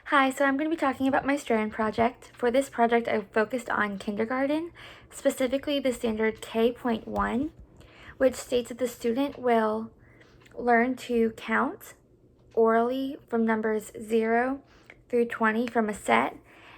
Hi, so I'm going to be talking about my STRAND project. For this project, I focused on kindergarten, specifically the standard K.1, which states that the student will learn to count orally from numbers 0 through 20 from a set,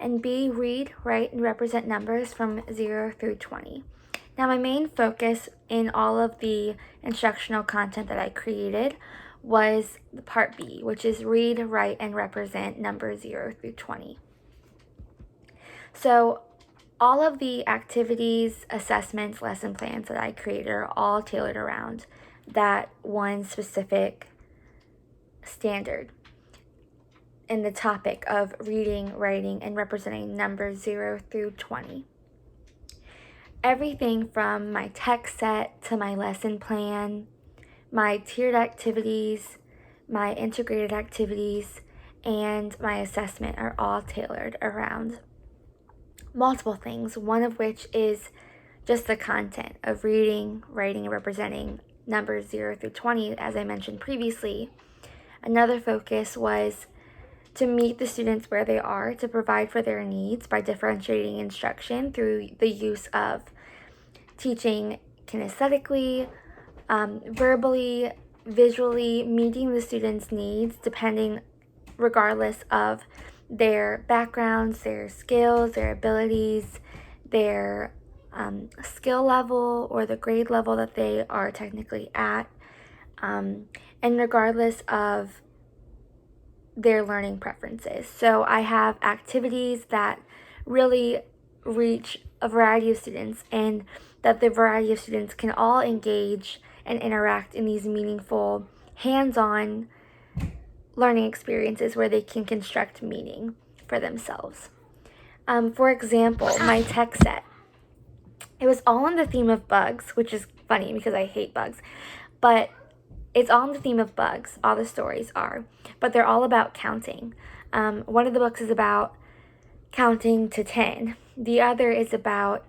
and B, read, write, and represent numbers from 0 through 20. Now, my main focus in all of the instructional content that I created was the part B, which is read, write, and represent numbers 0 through 20. So all of the activities, assessments, lesson plans that I created are all tailored around that one specific standard in the topic of reading, writing, and representing numbers 0 through 20. Everything from my text set to my lesson plan, my tiered activities, my integrated activities, and my assessment are all tailored around multiple things, one of which is just the content of reading, writing, and representing numbers 0 through 20, as I mentioned previously. Another focus was to meet the students where they are, to provide for their needs by differentiating instruction through the use of teaching kinesthetically, verbally, visually, meeting the students' needs regardless of their backgrounds, their skills, their abilities, their skill level, or the grade level that they are technically at, and regardless of their learning preferences. So I have activities that really reach a variety of students, and that the variety of students can all engage and interact in these meaningful, hands-on learning experiences where they can construct meaning for themselves. For example, my tech set, it was all on the theme of bugs, which is funny because I hate bugs, but it's all on the theme of bugs. All the stories are, but they're all about counting. One of the books is about counting to 10. The other is about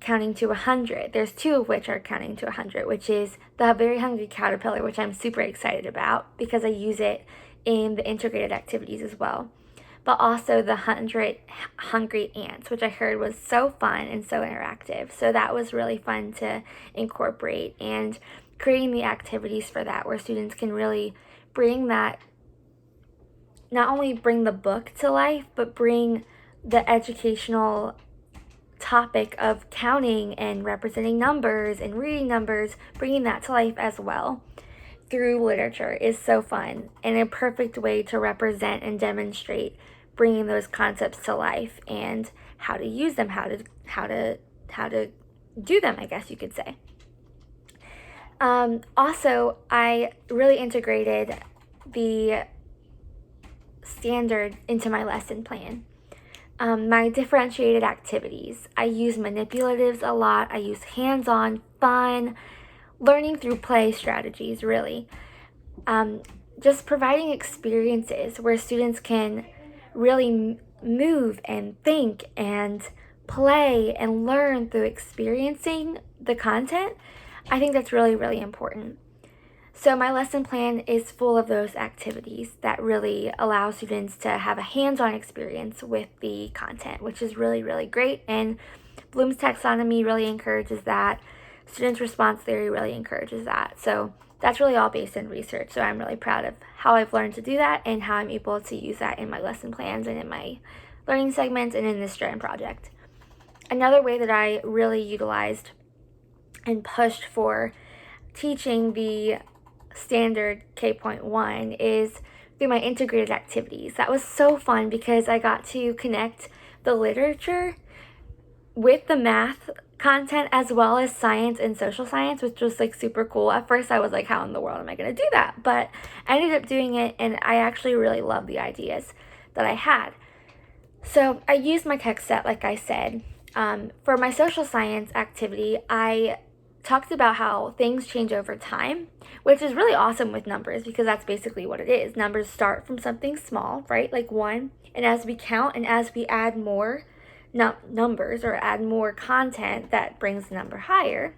counting to 100. There's two of which are counting to 100, which is the Very Hungry Caterpillar, which I'm super excited about because I use it in the integrated activities as well. But also the 100 Hungry Ants, which I heard was so fun and so interactive. So that was really fun to incorporate, and creating the activities for that where students can really bring that, not only bring the book to life, but bring the educational topic of counting and representing numbers and reading numbers, bringing that to life as well through literature is so fun and a perfect way to represent and demonstrate bringing those concepts to life and how to use them, how to do them, I guess you could say. Also, I really integrated the standard into my lesson plan. My differentiated activities. I use manipulatives a lot. I use hands-on, fun, learning through play strategies, really. Just providing experiences where students can really move and think and play and learn through experiencing the content. I think that's really, really important. So my lesson plan is full of those activities that really allow students to have a hands-on experience with the content, which is really, really great. And Bloom's taxonomy really encourages that. Students' response theory really encourages that. So that's really all based in research. So I'm really proud of how I've learned to do that and how I'm able to use that in my lesson plans and in my learning segments and in this STRAND project. Another way that I really utilized and pushed for teaching the standard K.1 is through my integrated activities. That was so fun because I got to connect the literature with the math content as well as science and social science, which was like super cool. At first I was like, how in the world am I going to do that? But I ended up doing it, and I actually really love the ideas that I had. So I used my text set, like I said. For my social science activity, I talked about how things change over time, which is really awesome with numbers because that's basically what it is. Numbers start from something small, right? Like 1, and as we count and as we add more numbers or add more content that brings the number higher,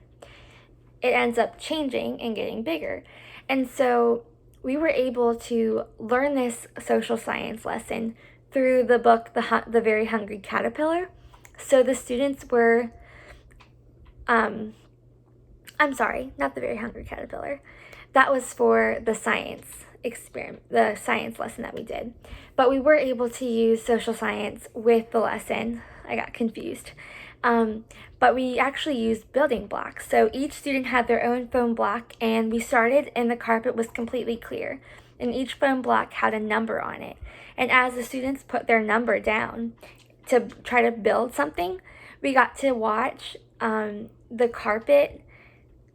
it ends up changing and getting bigger. And so we were able to learn this social science lesson through the book, The Very Hungry Caterpillar. So the students were, I'm sorry, not The Very Hungry Caterpillar. That was for the science experiment, the science lesson that we did. But we were able to use social science with the lesson. I got confused. But we actually used building blocks. So each student had their own foam block, and we started and the carpet was completely clear. And each foam block had a number on it. And as the students put their number down to try to build something, we got to watch the carpet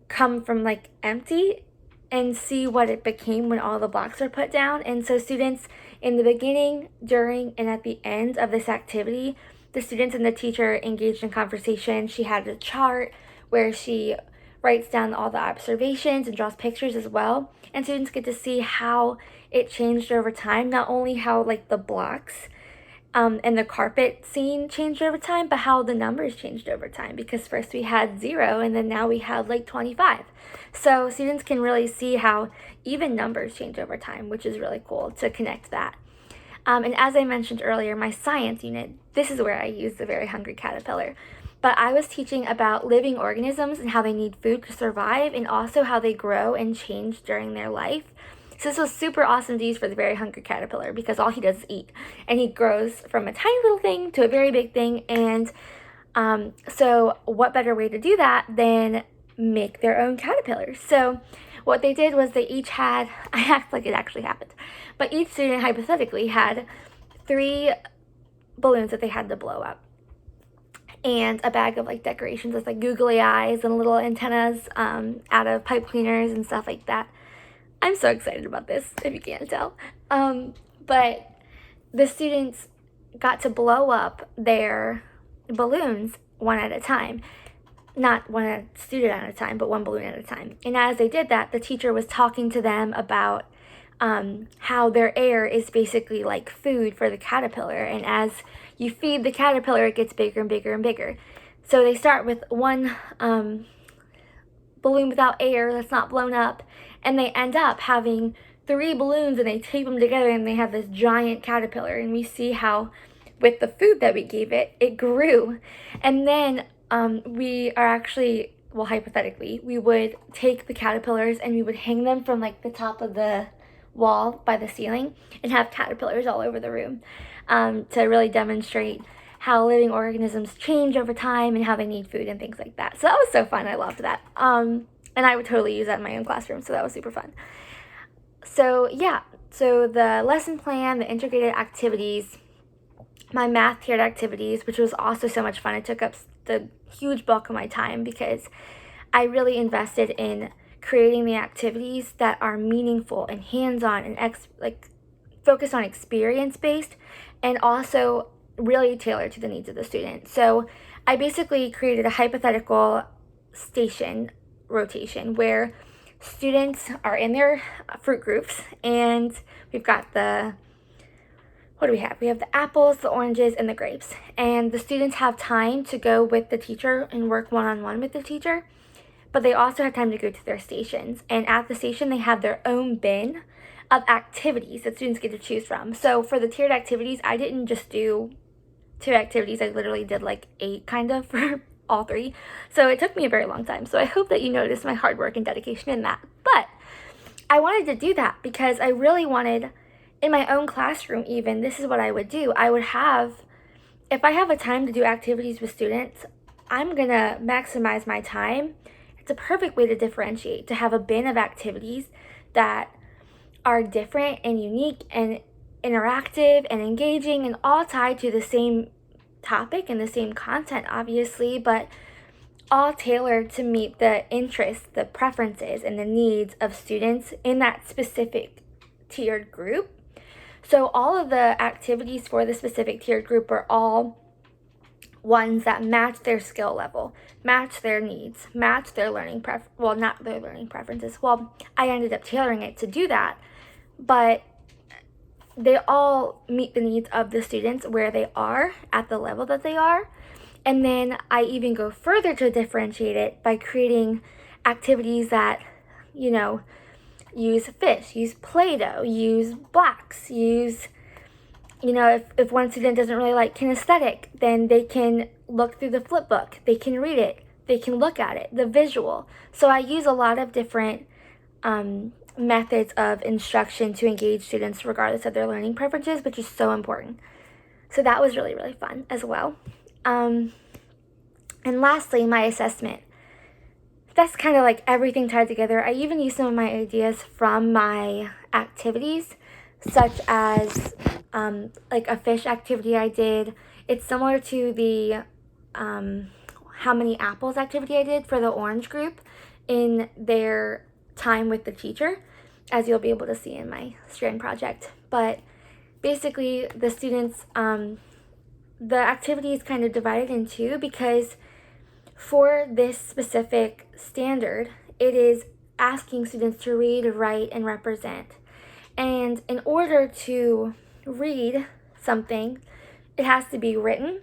come from like empty and see what it became when all the blocks were put down. And so students in the beginning, during, and at the end of this activity, the students and the teacher engaged in conversation. She had a chart where she writes down all the observations and draws pictures as well. And students get to see how it changed over time, not only how like the blocks and the carpet scene changed over time, but how the numbers changed over time, because first we had 0 and then now we have like 25. So students can really see how even numbers change over time, which is really cool to connect that. And as I mentioned earlier, my science unit, this is where I use The Very Hungry Caterpillar. But I was teaching about living organisms and how they need food to survive, and also how they grow and change during their life. So this was super awesome to use for The Very Hungry Caterpillar, because all he does is eat. And he grows from a tiny little thing to a very big thing. And so what better way to do that than make their own caterpillars? So what they did was they each had, I act like it actually happened, but each student hypothetically had 3 balloons that they had to blow up, and a bag of like decorations with like googly eyes and little antennas out of pipe cleaners and stuff like that. I'm so excited about this, if you can't tell. But the students got to blow up their balloons one at a time. Not one student at a time, but one balloon at a time. And as they did that, the teacher was talking to them about how their air is basically like food for the caterpillar. And as you feed the caterpillar, it gets bigger and bigger and bigger. So they start with one balloon without air that's not blown up, and they end up having 3 balloons, and they tape them together and they have this giant caterpillar. And we see how with the food that we gave it, it grew. And then we are actually, well, hypothetically, we would take the caterpillars and we would hang them from like the top of the wall by the ceiling and have caterpillars all over the room to really demonstrate how living organisms change over time and how they need food and things like that. So that was so fun. I loved that. And I would totally use that in my own classroom, so that was super fun. So yeah, so the lesson plan, the integrated activities, my math tiered activities, which was also so much fun. It took up the huge bulk of my time because I really invested in creating the activities that are meaningful and hands-on and focused on experience-based, and also really tailored to the needs of the student. So I basically created a hypothetical station rotation where students are in their fruit groups, and we've got what do we have? We have the apples, the oranges, and the grapes. And the students have time to go with the teacher and work one-on-one with the teacher, but they also have time to go to their stations. And at the station, they have their own bin of activities that students get to choose from. So for the tiered activities, I didn't just do 2 activities. I literally did like 8 kind of for all 3. So it took me a very long time. So I hope that you noticed my hard work and dedication in that. But I wanted to do that because I really wanted, in my own classroom even, this is what I would do. I would have, if I have a time to do activities with students, I'm going to maximize my time. It's a perfect way to differentiate, to have a bin of activities that are different and unique and interactive and engaging and all tied to the same topic and the same content, obviously, but all tailored to meet the interests, the preferences, and the needs of students in that specific tiered group. So all of the activities for the specific tiered group are all ones that match their skill level, match their needs, match their not their learning preferences. Well, I ended up tailoring it to do that, but they all meet the needs of the students where they are at the level that they are. And then I even go further to differentiate it by creating activities that, use fish, use Play-Doh, use blocks, use, if one student doesn't really like kinesthetic, then they can look through the flip book, they can read it, they can look at it, the visual. So I use a lot of different methods of instruction to engage students regardless of their learning preferences, which is so important. So that was really, really fun as well. And lastly, my assessment. That's kind of like everything tied together. I even used some of my ideas from my activities, such as like a fish activity I did. It's similar to the how many apples activity I did for the orange group in their time with the teacher, as you'll be able to see in my STRAND project. But basically, the students, the activity is kind of divided in two because for this specific standard, it is asking students to read, write, and represent. And in order to read something, it has to be written,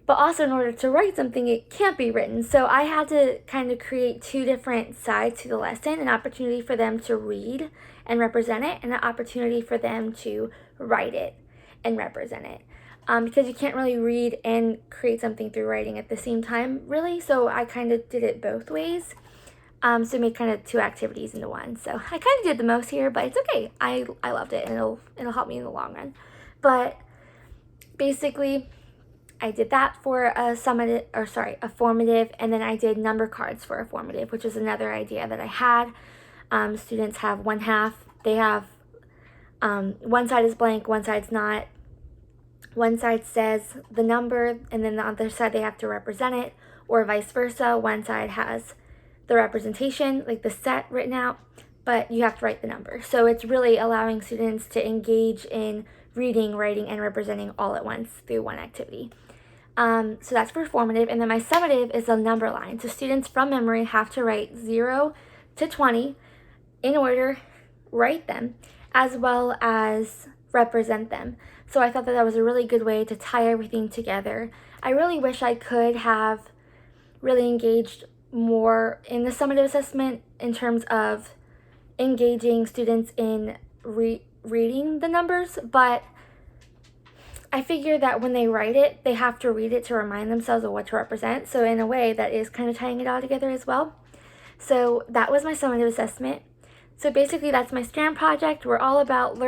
but also in order to write something, it can't be written. So I had to kind of create two different sides to the lesson, an opportunity for them to read and represent it, and an opportunity for them to write it and represent it. Because you can't really read and create something through writing at the same time, really. So I kind of did it both ways. So make kind of two activities into one. So I kind of did the most here, but it's okay. I loved it, and it'll help me in the long run. But basically, I did that for a formative, and then I did number cards for a formative, which is another idea that I had. Students have one half. They have one side is blank, one side's not. One side says the number, and then the other side they have to represent it, or vice versa. One side has the representation, like the set written out, but you have to write the number. So it's really allowing students to engage in reading, writing, and representing all at once through one activity. So that's for formative, and then my summative is a number line. So students from memory have to write 0 to 20 in order, write them, as well as represent them. So I thought that was a really good way to tie everything together. I really wish I could have really engaged more in the summative assessment in terms of engaging students in reading the numbers, but I figure that when they write it, they have to read it to remind themselves of what to represent. So in a way, that is kind of tying it all together as well. So that was my summative assessment. So basically, that's my STRAND project. We're all about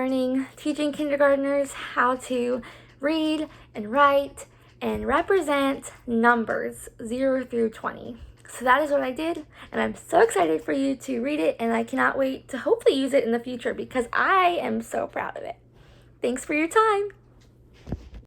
teaching kindergartners how to read and write and represent numbers 0 through 20. So that is what I did, and I'm so excited for you to read it, and I cannot wait to hopefully use it in the future because I am so proud of it. Thanks for your time.